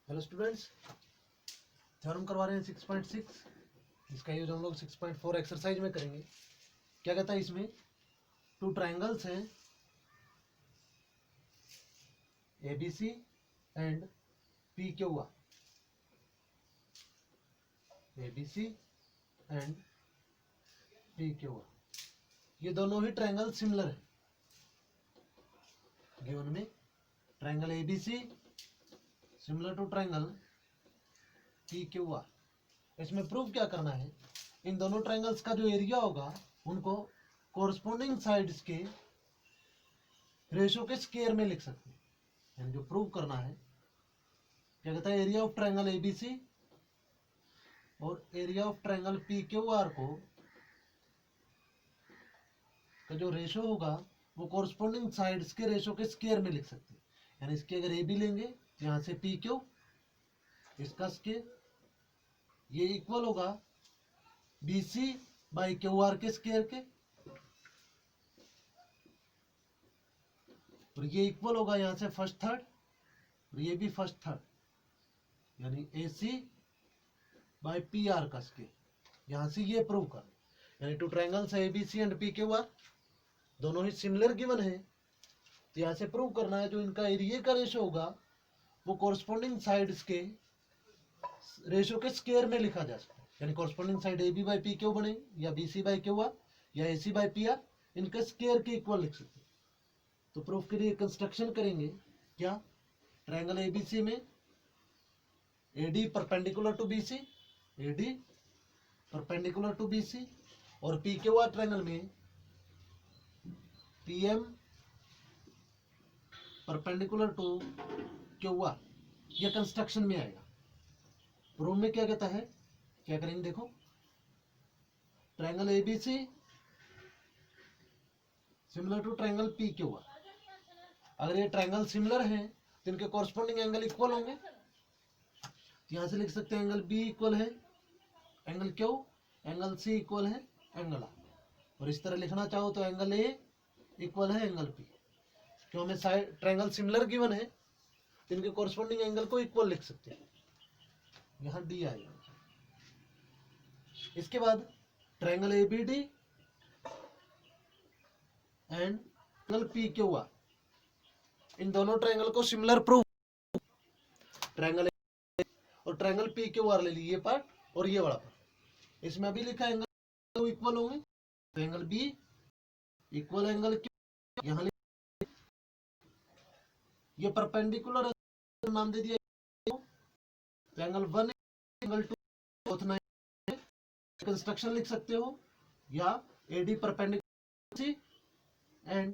Hello students, theorem करवा रहे हैं 6.6। इसका यूज हम लोग 6.4 एक्सरसाइज में करेंगे। क्या कहता है इसमें, टू ट्रायंगल्स हैं ABC and PQR। ABC and PQR, ये दोनों ही ट्रायंगल सिमिलर है। गिवन में triangle ABC similar to triangle PQR। इसमें प्रूफ क्या करना है, इन दोनों ट्रायंगल्स का जो एरिया होगा उनको कोरस्पोंडिंग साइड्स के रेशो के स्क्वायर में लिख सकते हैं। यानी जो प्रूव करना है, क्या कहता है, एरिया ऑफ ट्रायंगल ABC और एरिया ऑफ ट्रायंगल PQR को का जो रेशो होगा वो कोरस्पोंडिंग साइड्स के रेशो के स्क्वायर में लिख सकते हैं। यानी इसके अगर AB लेंगे, यहाँ से PQ, इसका स्क्वायर, ये इक्वल होगा BC बाई QR के स्क्वायर के, और ये इक्वल होगा यहाँ से फर्स्ट थर्ड, और ये भी फर्स्ट थर्ड, यानी AC बाई PR का स्क्वायर। यहाँ से ये प्रूव कर, यानी टू ट्रायंगल्स है ABC एंड PQR, दोनों ही सिमिलर गिवन है। तो यहाँ से प्रूव करना है जो इनका एरिया का रेशो होगा वो कोरस्पोंडिंग साइड्स के रेशो के स्क्वायर में लिखा जा सकता है। यानी corresponding side AB by PQ बने, या BC बाई QR, या AC बाई PR, इनके स्क्वायर के इक्वल लिख सकते हैं। तो प्रूफ के लिए कंस्ट्रक्शन करेंगे। क्या, ट्रायंगल ABC में AD perpendicular to BC, AD perpendicular to BC, और PQR ट्रायंगल में PM परपेंडिकुलर टू QR। ये कंस्ट्रक्शन में आएगा। प्रूफ में क्या कहता है, क्या करेंगे देखो, triangle ABC similar to triangle PQR। अगर ये ट्रायंगल सिमिलर है तो इनके कॉरस्पॉन्डिंग एंगल इक्वल होंगे। यहां से लिख सकते हैं एंगल B इक्वल है angle Q, angle C equal है एंगल R, और इस तरह लिखना चाहो तो एंगल A इक्वल है एंगल P। क्यों, हमें साइड ट्रायंगल सिमिलर गिवन है तो इनके कॉरस्पॉन्डिंग एंगल को इक्वल लिख सकते हैं। यहाँ D आएगा। इसके बाद triangle ABD and triangle PQR, इन दोनों ट्रायंगल को सिमिलर प्रूफ, ट्रायंगल और ट्रायंगल PQR ले लीजिए पार्ट और ये वाला पार्ट। इसमें अभी लिखा है एंगल इक्वल होंगे, तो angle B equal angle Q, यहाँ ये परपेंडिकुलर नाम दे दिया, तो angle 1 angle 2 both nine construction लिख सकते हो, या AD परपेंडिकुलर एंड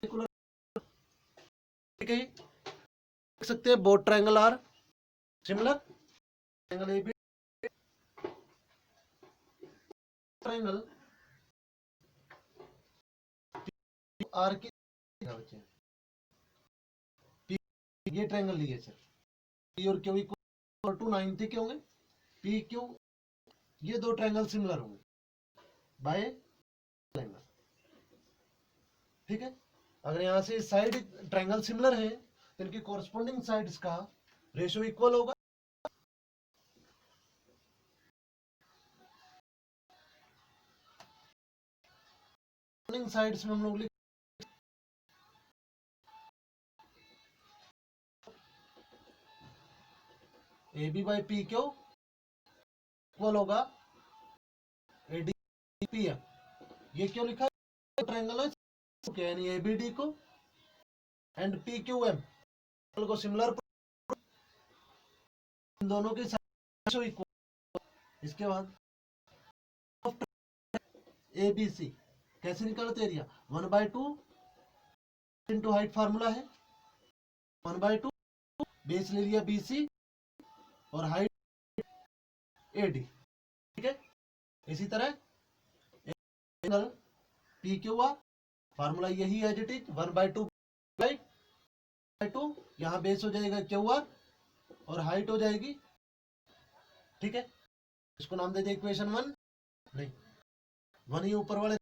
परपेंडिकुलर लिख सकते हैं। Both triangle are similar, angle AB triangle R की बच्चे, ये ट्रायंगल लिए सर, P और Q इक्वल टू 90 के होंगे, PQ, ये दो ट्रायंगल सिमिलर होंगे बाय ट्रायंगल। ठीक है, अगर यहाँ से साइड ट्रायंगल सिमिलर है तो इनकी कॉरस्पॉन्डिंग साइड्स का रेशो इक्वल होगा। साइड्स में हम लोग AB बाई PQ इक्वल होगा AD PM। ये क्यों लिखा है, ट्रायंगल है, यानी ABD को एंड PQM को सिमिलर, इन दोनों की रेशो इक्वल। इसके बाद ABC कैसे निकालते एरिया, 1/2 इंटू हाइट फार्मूला है, 1/2 बेस ले लिया BC और हाइट AD। ठीक है, इसी तरह एंगल PQR फार्मूला यही है, इट इज 1/2 यहाँ बेस हो जाएगा QR और हाइट हो जाएगी। ठीक है, इसको नाम दे दे इक्वेशन 1, नहीं 1 ही ऊपर वाले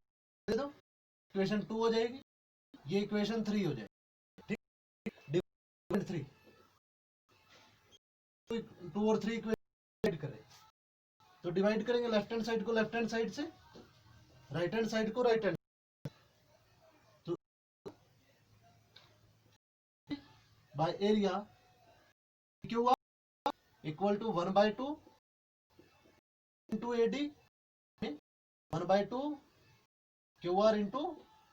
दे दो, इक्वेशन 2 हो जाएगी, ये इक्वेशन 3 हो जाएगी। ठीक, डिवाइड 3 2 और 3 इक्वेशन करें, तो डिवाइड करेंगे लेफ्ट हैंड साइड को लेफ्ट हैंड साइड से, राइट हैंड साइड को राइट हैंड, तो by area Q R equal to 1/2 into AD 1/2 Q R into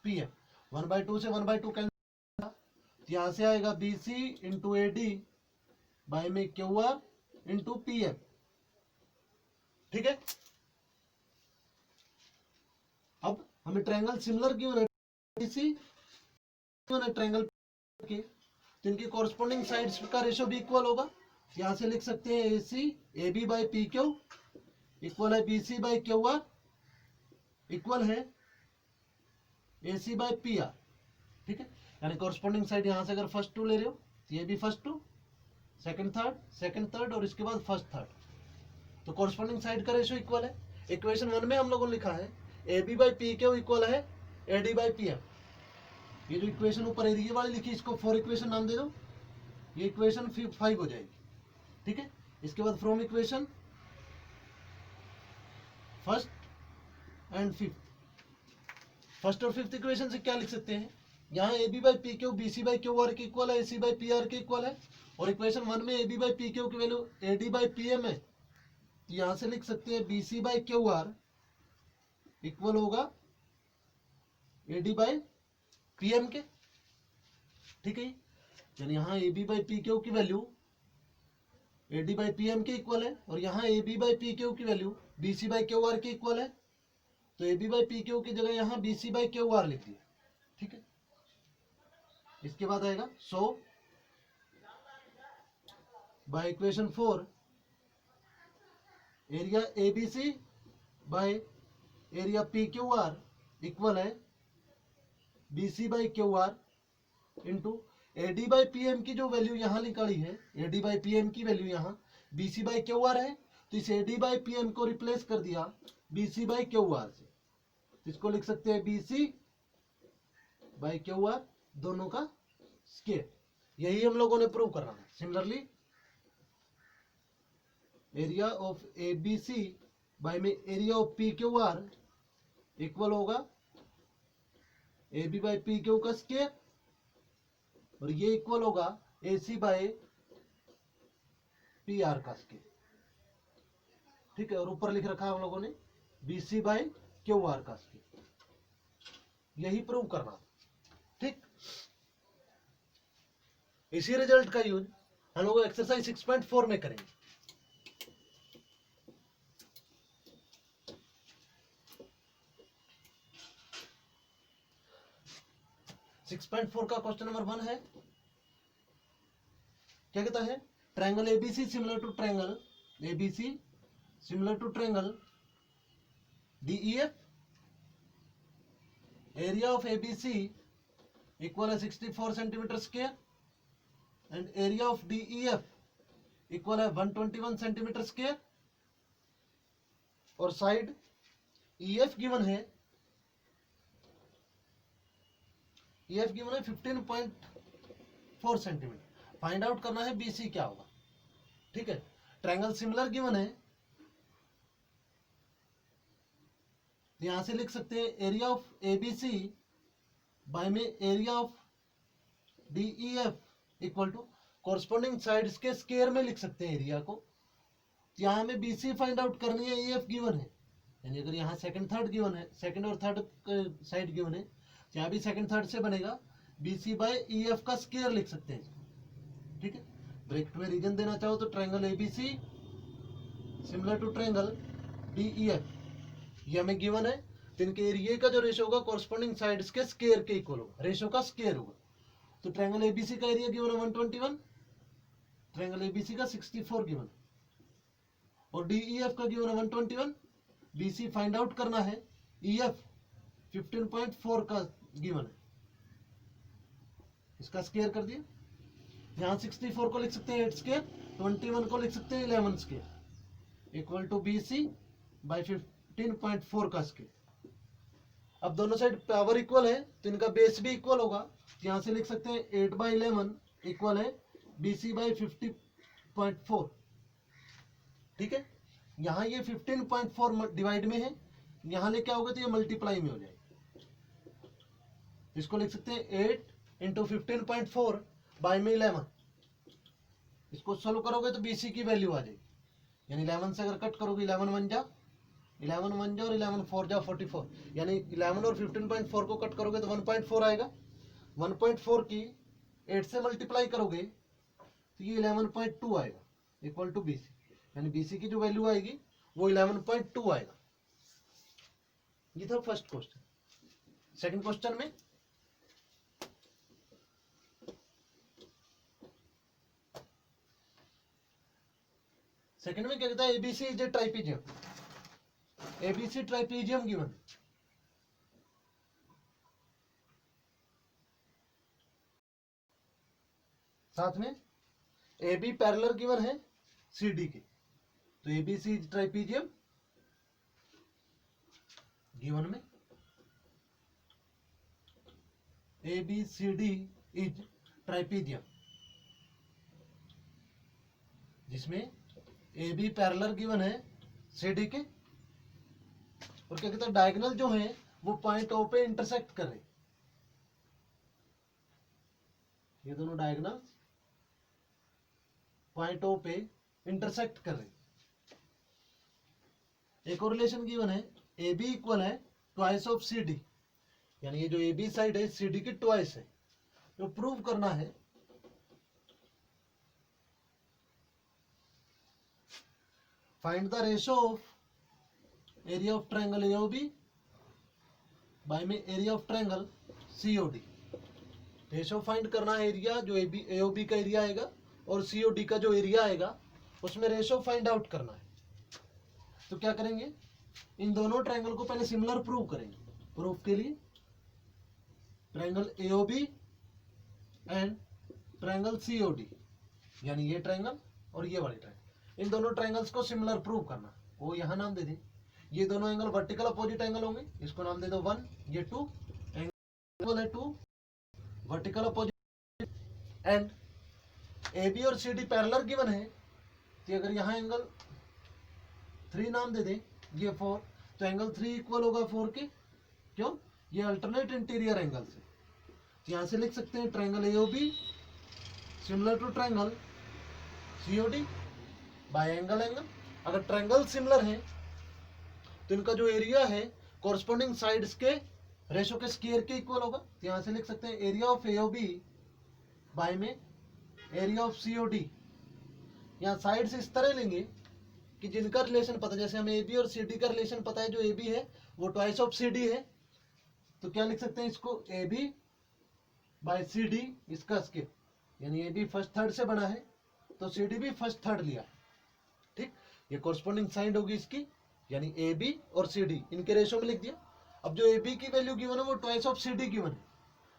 P M. 1/2 से 1/2 कैंसिल, यहां से आएगा B C into A D by में Q R into P M. ठीक है, अब हमें ट्रायंगल सिमिलर क्यों है, ट्रायंगल के, तो इनकी कॉरस्पॉन्डिंग साइड्स का रेशियो भी इक्वल होगा। यहां से लिख सकते हैं A C A B by P Q equal है B C by Q R equal है A C by P R. ठीक है, यानी कॉरस्पॉन्डिंग साइड यहां से अगर फर्स्ट टू ले रहे हो तो ये भी फर्स्ट टू, सेकंड थर्ड और इसके बाद फर्स्ट थर्ड, तो कॉरस्पॉन्डिंग साइड का रेशियो इक्वल है। इक्वेशन 1 में हम लोगों ने लिखा है A B by P Q equal है A D by P M. ये जो इक्वेशन ऊपर एरिया वाली लिखी इसको 4 इक्वेशन नाम दे दो, ये इक्वेशन 5 हो जाएगी। ठीक है, इसके बाद from equation first and fifth, first और फिफ्थ इक्वेशन से क्या लिख सकते हैं, यहाँ A B by P Q B C by Q R के इक्वल है, A C by P R के इक्वल है, और इक्वेशन 1 में A B by P Q की value A D by P M है, तो यहां से लिख सकते हैं B C by Q R equal होगा ए डी बाई पी एम के। ठीक है, यानी यहाँ A B by P Q की value A D by P M के इक्वल है, और यहाँ A B by P Q की value B C by Q R के इक्वल है, तो A B by P Q की जगह यहाँ B C by Q R लिख दिया। ठीक है, इसके बाद आएगा so by equation 4 area A B C by area P Q R equal है B C by Q R into A D by P M की जो वैल्यू यहाँ निकाली है, A D by P M की वैल्यू यहाँ B C by Q R है, तो इस A D by P M को रिप्लेस कर दिया B C by Q R से, तो इसको लिख सकते हैं B C by Q R दोनों का स्क्वायर। यही हम लोगों ने प्रूव करना है। Similarly area of A B C by में area of P Q R equal होगा A B by P Q का स्क्वायर, और ये इक्वल होगा A C by P R का स्क्वायर। ठीक है, और ऊपर लिख रखा है हम लोगों ने B C by Q R का स्क्वायर। यही प्रूव करना। ठीक, इसी रिजल्ट का यूज हम लोग एक्सरसाइज 6.4 में करेंगे। सिक्स पॉइंट 4 का क्वेश्चन नंबर 1 है, क्या कहता है, triangle ABC similar to triangle ABC similar to triangle DEF, area of ABC equal है 64 centimetre square and area of DEF equal है 121 सेंटीमीटर स्क्वायर, और साइड ईएफ गिवन है, ईएफ गिवन है 15.4 सेंटीमीटर। फाइंड आउट करना है BC क्या होगा। ठीक है, ट्रायंगल सिमिलर गिवन है, यहां से लिख सकते हैं एरिया ऑफ एबीसी बाय में area of DEF equal to corresponding sides के स्क्वायर में लिख सकते हैं एरिया को। यहां हमें बीसी फाइंड आउट करनी है, ईएफ गिवन है, यानी अगर यहाँ सेकंड थर्ड गिवन है, सेकंड और थर्ड साइड गिवन है, यहाँ भी सेकंड थर्ड से बनेगा बीसी बाय ईएफ का स्क्वायर लिख सकते हैं। ठीक है, ब्रैकेट में रीजन देना चाहो तो triangle ABC similar to triangle DEF ये हमें गिवन है, तो इनके एरिया का जो रेशियो होगा कॉरस्पॉन्डिंग साइड्स के स्क्वायर के इक्वल होगा, रेशियो का स्क्वायर होगा। तो ट्रायंगल एबीसी का एरिया गिवन है 121, ट्रायंगल एबीसी का 64 गिवन, और डीईएफ का गिवन है 121, बीसी फाइंड आउट करना है, ईएफ 15.4 का गिवन है, इसका स्क्वायर कर दिया। यहां 64 को लिख सकते हैं 8 स्क्वायर, 21 को लिख सकते हैं 11 square equal to BC by 15.4 का स्क्वायर। अब दोनों साइड पावर इक्वल है तो इनका बेस भी इक्वल होगा, तो यहां से लिख सकते हैं 8/11 इक्वल है बीसी बाई 50.4 ठीक है, यहाँ ये 15.4 डिवाइड में है, यहाँ लेके आओगे तो ये मल्टीप्लाई में हो जाएगा। इसको लिख सकते हैं 8 इंटू 15.4 बाय में 11। इसको सोल्व करोगे तो BC की वैल्यू आ जाएगी, यानी 11 से अगर कट करोगे 11 1 जा और 11 4 जा 44, यानी 11 और 15.4 को कट करोगे तो 1.4 आएगा। 1.4 की 8 से मल्टीप्लाई करोगे तो ये 11.2 आएगा इक्वल टू BC, यानी BC की जो वैल्यू आएगी वो 11.2 आएगा। ये था फर्स्ट क्वेश्चन। सेकंड क्वेश्चन में क्या कहता है, ABC is a ट्राइपीजियम, ABC ट्राइपीजियम given. साथ में AB पैरेलल गिवन है CD के, तो ABC इज ट्राइपीजियम गिवन में ABCD इज ट्राइपीजियम, जिसमें AB पैरेलल गिवन है CD के, और क्या कहते हैं डायगोनल जो है वो पॉइंट O पे इंटरसेक्ट कर रहे, ये दोनों डायगोनल पॉइंट O पे इंटरसेक्ट कर रहे। एक और रिलेशन गिवन है AB इक्वल है ट्वाइस ऑफ CD, यानी ये जो AB साइड है CD की ट्वाइस है। जो प्रूव करना है, find the ratio of area of triangle AOB by में area of triangle COD। Ratio find करना है एरिया, जो AOB का एरिया आएगा और COD का जो एरिया आएगा उसमें रेशो फाइंड आउट करना है। तो क्या करेंगे, इन दोनों ट्रायंगल को पहले सिमिलर प्रूव करेंगे। प्रूफ के लिए triangle AOB and triangle COD, यानी ये ट्रायंगल और ये वाली ट्रायंगल, इन दोनों ट्रायंगल्स को सिमिलर प्रूव करना। वो यहाँ नाम दे दें, ये दोनों एंगल वर्टिकल अपोजिट एंगल होंगे, इसको नाम दे दो 1, ये 2, एंगल है 2 वर्टिकल अपोजिट, एंड AB और CD पैरेलल गिवन है, तो अगर यहाँ एंगल 3 नाम दे दें, ये 4, तो एंगल 3 इक्वल होगा 4 के, क्यों, ये अल्टरनेट इंटीरियर एंगल से। तो यहाँ से लिख सकते हैं triangle AOB similar to triangle COD by angle. अगर ट्रायंगल सिमिलर है तो इनका जो एरिया है कॉरस्पॉन्डिंग साइड्स के रेशो के स्क्वायर के इक्वल होगा। तो यहाँ से लिख सकते हैं एरिया ऑफ AOB बाय में एरिया ऑफ COD। यहाँ साइड्स इस तरह लेंगे कि जिनका रिलेशन पता है, जैसे हमें AB और CD का रिलेशन पता है, जो AB है वो ट्वाइस ऑफ CD है, तो क्या लिख सकते हैं इसको AB बाय CD इसका स्क्वायर, यानी AB फर्स्ट थर्ड से बना है तो CD भी फर्स्ट थर्ड लिया है। ठीक, ये कॉरस्पॉन्डिंग साइड होगी इसकी, यानी AB और CD इनके रेशो में लिख दिया। अब जो AB की वैल्यू गिवन है वो ट्वाइस ऑफ CD गिवन है,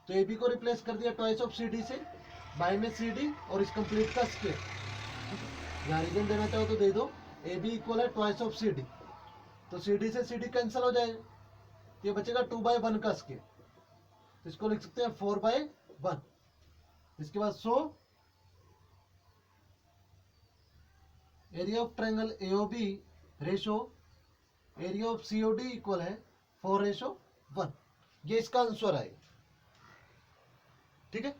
तो AB को रिप्लेस कर दिया ट्वाइस ऑफ CD से, बाय में CD और इस कंप्लीट का स्क्वायर। यहाँ रीजन देना चाहो तो दे दो, AB इक्वल है ट्वाइस ऑफ CD, तो CD से CD कैंसिल हो जाएगा, ये बचेगा 2/1 का स्क्वायर, तो इसको लिख सकते हैं 4/1। इसके बाद so area of triangle AOB ratio area of COD equal है 4:1। ये इसका आंसर आएगा। ठीक है।